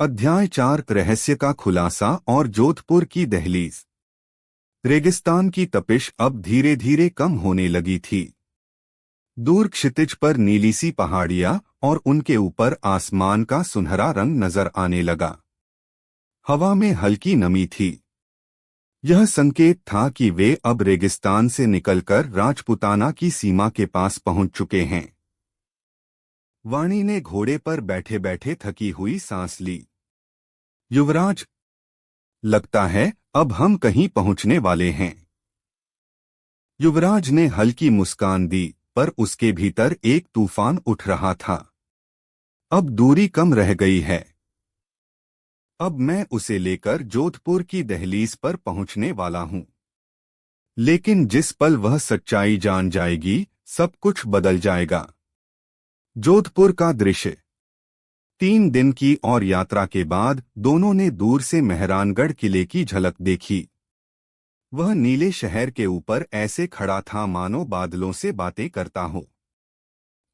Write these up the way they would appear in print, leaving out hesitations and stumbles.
अध्याय 4 रहस्य का खुलासा और जोधपुर की दहलीज। रेगिस्तान की तपिश अब धीरे धीरे कम होने लगी थी। दूर क्षितिज पर नीली सी पहाड़ियां और उनके ऊपर आसमान का सुनहरा रंग नजर आने लगा। हवा में हल्की नमी थी। यह संकेत था कि वे अब रेगिस्तान से निकलकर राजपुताना की सीमा के पास पहुंच चुके हैं। वाणी ने घोड़े पर बैठे बैठे थकी हुई सांस ली। युवराज, लगता है अब हम कहीं पहुंचने वाले हैं। युवराज ने हल्की मुस्कान दी, पर उसके भीतर एक तूफान उठ रहा था। अब दूरी कम रह गई है। अब मैं उसे लेकर जोधपुर की दहलीज पर पहुंचने वाला हूं। लेकिन जिस पल वह सच्चाई जान जाएगी, सब कुछ बदल जाएगा। जोधपुर का दृश्य। 3 दिन की और यात्रा के बाद दोनों ने दूर से मेहरानगढ़ किले की झलक देखी। वह नीले शहर के ऊपर ऐसे खड़ा था मानो बादलों से बातें करता हो।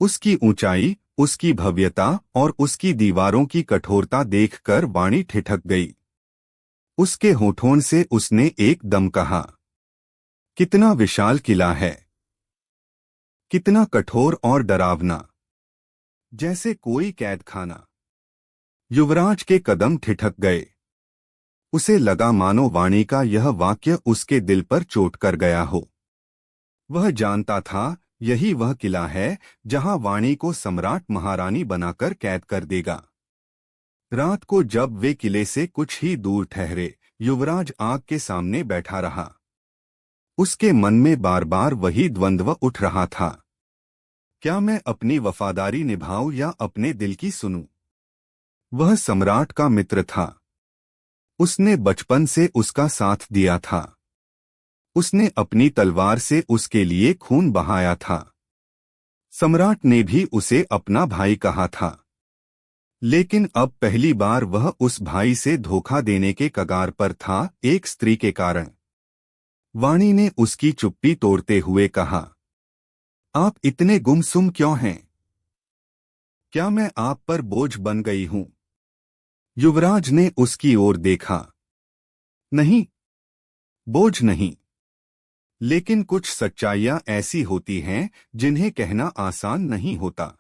उसकी ऊंचाई, उसकी भव्यता और उसकी दीवारों की कठोरता देखकर वाणी ठिठक गई। उसके होठों से उसने एकदम कहा, कितना विशाल किला है, कितना कठोर और डरावना, जैसे कोई कैद खाना। युवराज के कदम ठिठक गए। उसे लगा मानो वाणी का यह वाक्य उसके दिल पर चोट कर गया हो। वह जानता था, यही वह किला है जहां वाणी को सम्राट महारानी बनाकर कैद कर देगा। रात को जब वे किले से कुछ ही दूर ठहरे, युवराज आग के सामने बैठा रहा। उसके मन में बार बार वही द्वंद्व उठ रहा था। क्या मैं अपनी वफादारी निभाऊं या अपने दिल की सुनूं? वह सम्राट का मित्र था। उसने बचपन से उसका साथ दिया था। उसने अपनी तलवार से उसके लिए खून बहाया था। सम्राट ने भी उसे अपना भाई कहा था। लेकिन अब पहली बार वह उस भाई से धोखा देने के कगार पर था, एक स्त्री के कारण। वाणी ने उसकी चुप्पी तोड़ते हुए कहा, आप इतने गुमसुम क्यों हैं? क्या मैं आप पर बोझ बन गई हूं? युवराज ने उसकी ओर देखा। नहीं, बोझ नहीं। लेकिन कुछ सच्चाइयां ऐसी होती हैं जिन्हें कहना आसान नहीं होता।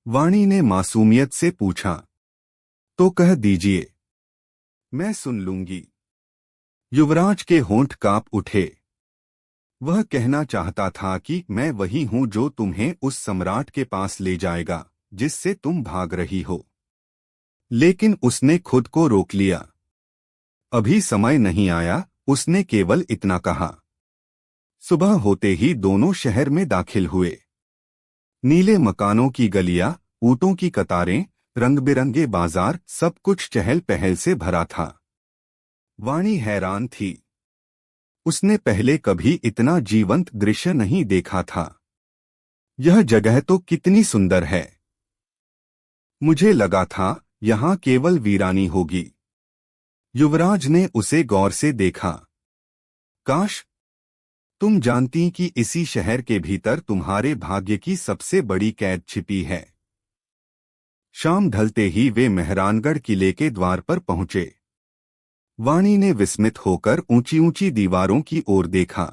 वाणी ने मासूमियत से पूछा, तो कह दीजिए, मैं सुन लूंगी। युवराज के होंठ कांप उठे। वह कहना चाहता था कि मैं वही हूं जो तुम्हें उस सम्राट के पास ले जाएगा जिससे तुम भाग रही हो। लेकिन उसने खुद को रोक लिया। अभी समय नहीं आया, उसने केवल इतना कहा। सुबह होते ही दोनों शहर में दाखिल हुए। नीले मकानों की गलियां, ऊंटों की कतारें, रंग बिरंगे बाजार, सब कुछ चहल पहल से भरा था। वाणी हैरान थी। उसने पहले कभी इतना जीवंत दृश्य नहीं देखा था। यह जगह तो कितनी सुंदर है। मुझे लगा था यहां केवल वीरानी होगी। युवराज ने उसे गौर से देखा। काश तुम जानती कि इसी शहर के भीतर तुम्हारे भाग्य की सबसे बड़ी कैद छिपी है। शाम ढलते ही वे मेहरानगढ़ किले के द्वार पर पहुंचे। वाणी ने विस्मित होकर ऊंची ऊंची दीवारों की ओर देखा।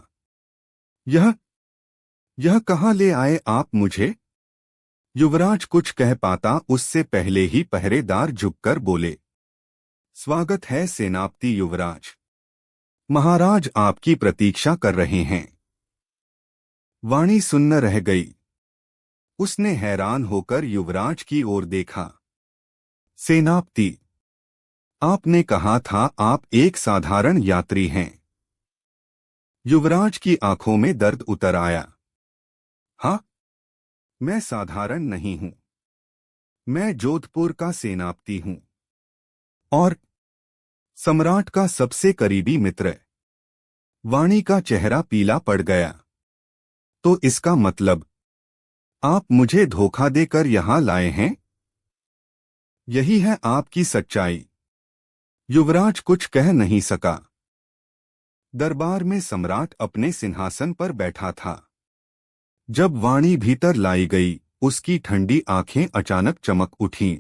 यह कहाँ ले आए आप मुझे? युवराज कुछ कह पाता उससे पहले ही पहरेदार झुककर बोले, स्वागत है सेनापति युवराज। महाराज आपकी प्रतीक्षा कर रहे हैं। वाणी सुन्न रह गई। उसने हैरान होकर युवराज की ओर देखा। सेनापति, आपने कहा था आप एक साधारण यात्री हैं। युवराज की आंखों में दर्द उतर आया। हाँ, मैं साधारण नहीं हूं। मैं जोधपुर का सेनापति हूं और सम्राट का सबसे करीबी मित्र। वाणी का चेहरा पीला पड़ गया। तो इसका मतलब आप मुझे धोखा देकर यहां लाए हैं? यही है आपकी सच्चाई। युवराज कुछ कह नहीं सका। दरबार में सम्राट अपने सिंहासन पर बैठा था। जब वाणी भीतर लाई गई, उसकी ठंडी आंखें अचानक चमक उठीं।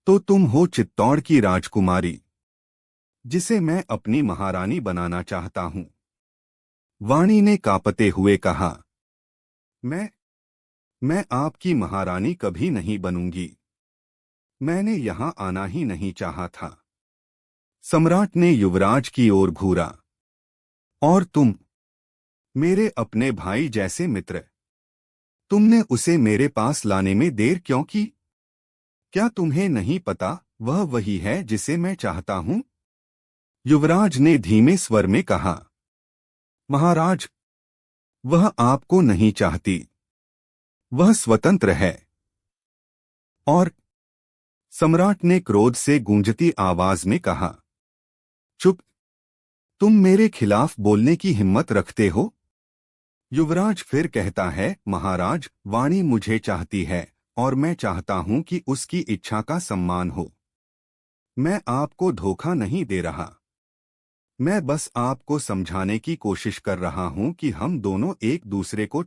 तो तुम हो चित्तौड़ की राजकुमारी, जिसे मैं अपनी महारानी बनाना चाहता हूं। वाणी ने कांपते हुए कहा, मैं आपकी महारानी कभी नहीं बनूंगी। मैंने यहां आना ही नहीं चाहा था। सम्राट ने युवराज की ओर घूरा। और तुम, मेरे अपने भाई जैसे मित्र, तुमने उसे मेरे पास लाने में देर क्यों की? क्या तुम्हें नहीं पता वह वही है जिसे मैं चाहता हूं? युवराज ने धीमे स्वर में कहा। महाराज, वह आपको नहीं चाहती। वह स्वतंत्र है। और सम्राट ने क्रोध से गूंजती आवाज में कहा, चुप! तुम मेरे खिलाफ बोलने की हिम्मत रखते हो? युवराज फिर कहता है, महाराज, वाणी मुझे चाहती है और मैं चाहता हूं कि उसकी इच्छा का सम्मान हो। मैं आपको धोखा नहीं दे रहा। मैं बस आपको समझाने की कोशिश कर रहा हूं कि हम दोनों एक दूसरे को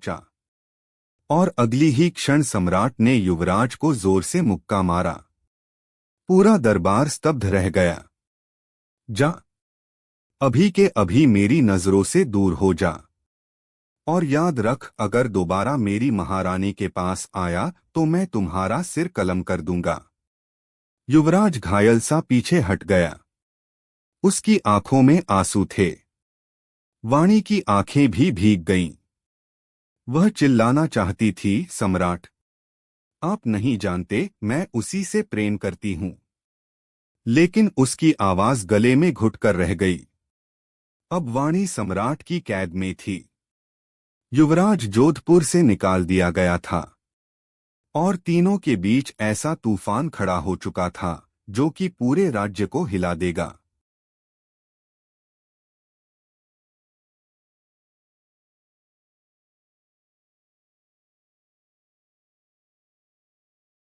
और अगली ही क्षण सम्राट ने युवराज को जोर से मुक्का मारा। पूरा दरबार स्तब्ध रह गया। जा, अभी के अभी मेरी नजरों से दूर हो जा। और याद रख, अगर दोबारा मेरी महारानी के पास आया तो मैं तुम्हारा सिर कलम कर दूंगा। युवराज घायल सा पीछे हट गया। उसकी आंखों में आंसू थे। वाणी की आंखें भी भीग गईं। वह चिल्लाना चाहती थी, सम्राट, आप नहीं जानते मैं उसी से प्रेम करती हूं। लेकिन उसकी आवाज गले में घुटकर रह गई। अब वाणी सम्राट की कैद में थी। युवराज जोधपुर से निकाल दिया गया था और तीनों के बीच ऐसा तूफान खड़ा हो चुका था जो कि पूरे राज्य को हिला देगा।